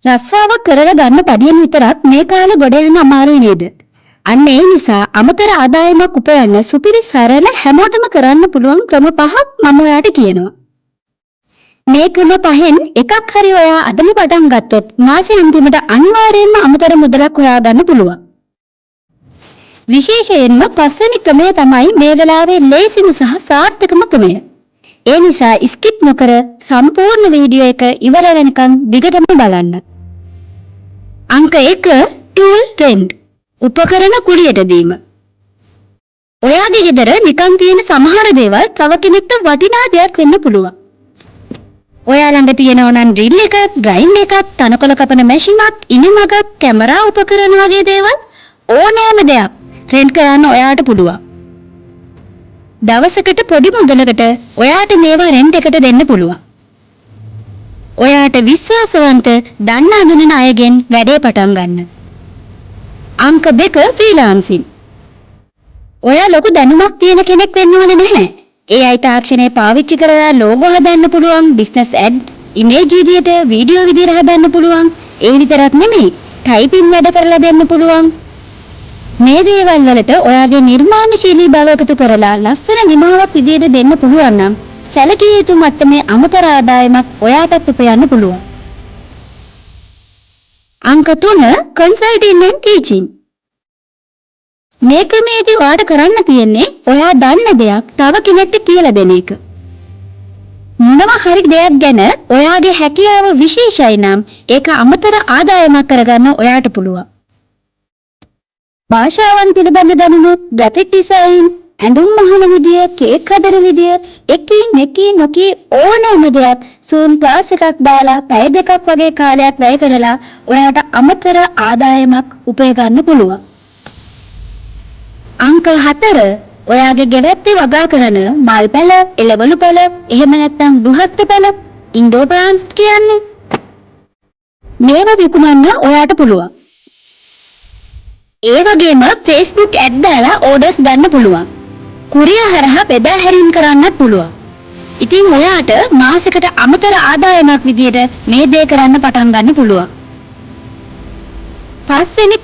රස්සාවක් කරලා ගන්න පඩියෙන් විතරක් මේ කාලේ ගොඩ යන්න අමාරුයි නේද? අන්න ඒ නිසා අමතර ආදායමක් උපයන්න සුපිරි සරල හැමෝටම කරන්න පුළුවන් ක්‍රම පහක් මම ඔයාට කියනවා. මේ ක්‍රම පහෙන් එකක් හරි ඔයා අදම පටන් ගත්තොත් මාසේ අන්තිමට අනිවාර්යයෙන්ම අමතර මුදලක් හොයාගන්න පුළුවන්. විශේෂයෙන්ම පස්වෙනි ක්‍රමය තමයි මේ වෙලාවේ ලේසිම සහ සාර්ථකම ක්‍රමය. ඒ නිසා ස්කිප් නොකර සම්පූර්ණ වීඩියෝ එක ඉවර වෙනකන් දිගටම බලන්න. අංක 1 ටූල් රෙන්ට් උපකරණ කුලියට දීම. ඔයාගේ ගෙදර නිකන් තියෙන සමහර දේවල් තව කෙනෙක්ට වටිනා දෙයක් වෙන්න පුළුවන්. ඔයා ළඟ තියෙනවා නම් ඩ්‍රිල් එකක්, ග්‍රයින්ඩර් එකක්, තනකොළ කපන මැෂින් එකක්, ඉනිමගක්, කැමරා උපකරණ වගේ දේවල් ඕනෑම දෙයක් රෙන්ට් කරන්න ඔයාට පුළුවන්. දවසකට පොඩි මුදලකට ඔයාට මේවා රෙන්ට් එකට දෙන්න පුළුවන්. ඔයාට විශ්වාසවන්ත දන්න අඳුනන අයගෙන් වැඩේ පටන් ගන්න. අංක 2 ෆ්‍රීලාන්සින්. ඔයා ලොකු දැනුමක් තියෙන කෙනෙක් වෙන්න ඕනේ නැහැ. AI තාක්ෂණය පාවිච්චි කරලා ලෝගෝ හදන්න පුළුවන්, බිස්නස් ඇඩ්, ඉමේජ් විදියට, වීඩියෝ විදියට හදන්න පුළුවන්. ඒ විතරක් නෙමෙයි, ටයිපින් වැඩ කරලා දෙන්න පුළුවන්. මේ දේවල් වලට ඔයාගේ නිර්මාණශීලී බව එකතු කරලා ලස්සන නිමාවක් විදියට දෙන්න පුළුවන් නම් සැලකිය යුතු මට්ටමේ අමතර ආදායමක් ඔයාටත් උපයන්න පුළුවන්. අංක 3 කන්සල්ටින් and ටීචින්. මේ ක්‍රමයේදී ඔයාට කරන්න තියෙන්නේ ඔයා දන්න දෙයක් තව කෙනෙක්ට කියලා දෙන එක. මොනවා හරි දෙයක් ගැන ඔයාගේ හැකියාව විශේෂයි නම් ඒක අමතර ආදායමක් කරගන්න ඔයාට පුළුවන්. භාෂාවන් පිළිබඳ දැනුම, ග්‍රැෆික් ඩිසයින්, ඇඳුම් මහන විදිය, කේක් හදන විදිය, එකී නොකී ඕනෑම දෙයක් Zoom ක්ලාස් එකක් දාලා පැය දෙකක් වගේ කාලයක් වැය කරලා ඔයාට අමතර ආදායමක් උපය ගන්න පුළුවන්. අංක 4 ඔයාගේ ගෙවැත්තේ වගා කරන මල් පැල, එළවලු පැල, එහෙම නැත්නම් ගෘහස්ත පැල, ඉන්ඩෝර් ප්ලාන්ට්ස් කියන්නේ. මේවා විකුණන්න ඔයාට පුළුවන්. ඒ වගේම Facebook ඇඩ් දාලා ඕඩර්ස් ගන්න පුළුවන්. කුරියර් හරහා බෙදා හැරීම් කරන්නත් පුළුවන්. ඉතින් ඔයාට මාසෙකට අමතර ආදායමක් විදියට මේ දේ කරන්න පටන් ගන්න පුළුවන්. පස්වෙනි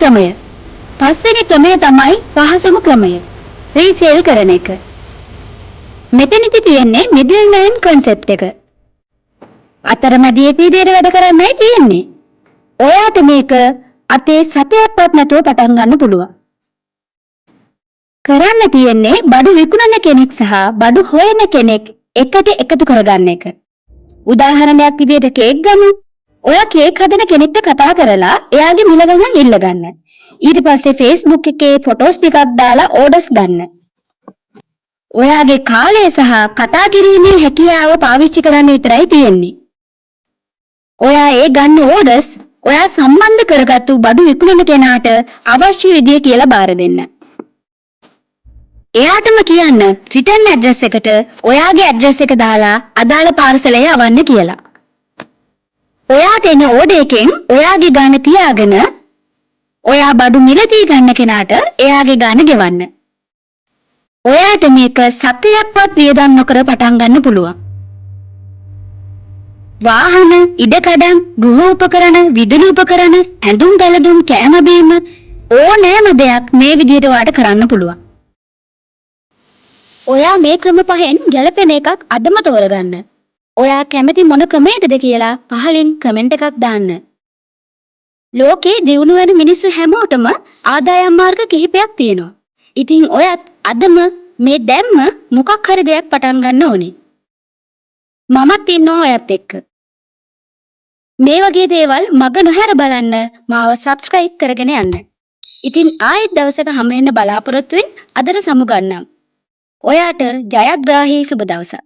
ක්‍රමය තමයි පහසුම ක්‍රමය. රීසේල් කරන එක. මෙතනදි තියෙන්නේ මිඩල් මෑන් concept එක. අතරමැදියේ විදියට වැඩ කරන්නයි තියෙන්නේ. ඔයාට මේක අතේ සතයක්වත් නැතුව පටන් ගන්න පුළුවන්. කරන්න තියෙන්නේ බඩු විකුණන කෙනෙක් සහ බඩු හොයන කෙනෙක් එකට එකතු කරගන්න එක. උදාහරණයක් විදිහට කේක් ගමු. ඔයා කේක් හදන කෙනෙක්ට කතා කරලා එයාගේ මිල ගණන් ඉල්ල ගන්න. ඊට පස්සේ Facebook එකේ ෆොටෝස් ටිකක් දාලා ඕඩර්ස් ගන්න. ඔයාගේ කාලය සහ කතා කිරීමේ හැකියාව පාවිච්චි කරන්න විතරයි තියෙන්නේ. ඔයා ඒ ගන්න ඕඩර්ස් ඔයා සම්බන්ධ කරගත්තු බඩු විකුණන කෙනාට අවශ්‍ය විදිය කියලා බාර දෙන්න. එයාටම කියන්න රිටර්න් ඇඩ්‍රස් එකට ඔයාගේ ඇඩ්‍රස් එක දාලා අදාළ පාර්සලය යවන්න කියලා. ඔයාට එන ඕඩර් එකෙන් ඔයාගේ ගාණ තියාගෙන ඔයා බඩු මිලදී ගන්න කෙනාට එයාගේ ගාණ ගෙවන්න. ඔයාට මේක සතයක්වත් වියදම් නොකර පටන් ගන්න පුළුවන්. වාහන, ඉඩකඩම්, ගෘහ උපකරණ, විදුලි උපකරණ, ඇඳුම් පැළඳුම්, කෑම බීම ඕනෑම දෙයක් මේ විදිහට ඔයාට කරන්න පුළුවන්. ඔයා මේ ක්‍රම පහෙන් ගැලපෙන එකක් අදම තෝරගන්න. ඔයා කැමති මොන ක්‍රමයකටද කියලා පහලින් කමෙන්ට් එකක් දාන්න. ලෝකේ දියුණු වෙන මිනිස්සු හැමෝටම ආදායම් මාර්ග කිහිපයක් තියෙනවා. ඉතින් ඔයත් අදම මේ දැම්ම මොකක් හරි දෙයක් පටන් ගන්න ඕනේ. මමත් ඉන්නවා ඔයත් එක්ක. මේ වගේ දේවල් මග නොහැර බලන්න මාව subscribe කරගෙන යන්න. ඉතින් ආයෙත් දවසක හම්බ වෙන්න බලාපොරොත්තු වෙන්න අදට සමු ගන්නම්. ඔයාට ජයග්‍රාහී සුබ දවසක්.